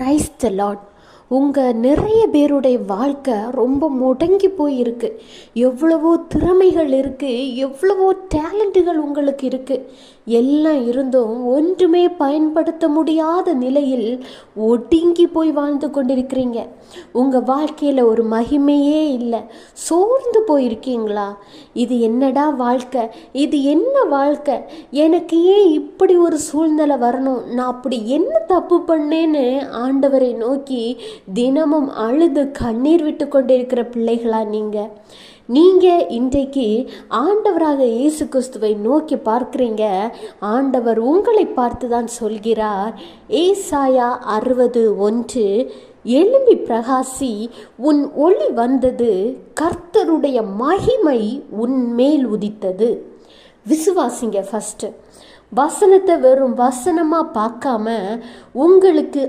Praise the Lord. உங்கள் நிறைய பேருடைய வாழ்க்கை ரொம்ப முடங்கி போயிருக்கு. எவ்வளவோ திறமைகள் இருக்குது, எவ்வளவோ டேலண்ட்டுகள் உங்களுக்கு இருக்குது. எல்லாம் இருந்தும் ஒன்றுமே பயன்படுத்த முடியாத நிலையில் ஒடுங்கி போய் வாழ்ந்து கொண்டிருக்கிறீங்க. உங்கள் வாழ்க்கையில் ஒரு மகிமையே இல்லை. சோர்ந்து போயிருக்கீங்களா? இது என்னடா வாழ்க்கை, இது என்ன வாழ்க்கை, எனக்கு ஏன் இப்படி ஒரு சூழ்நிலை வரணும், நான் அப்படி என்ன தப்பு பண்ணேன்னு ஆண்டவரை நோக்கி தினமும் அழுது கண்ணீர் விட்டு கொண்டிருக்கிற பிள்ளைகளா நீங்கள் இன்றைக்கு ஆண்டவராக இயேசு கிறிஸ்துவை நோக்கி பார்க்குறீங்க. ஆண்டவர் உங்களை பார்த்து தான் சொல்கிறார். ஏசாயா 60:1, எழும்பி பிரகாசி, உன் ஒளி வந்தது, கர்த்தருடைய மகிமை உன் மேல் உதித்தது. விசுவாசிங்க. ஃபஸ்ட்டு வசனத்தை வெறும் வசனமாக பார்க்காம உங்களுக்கு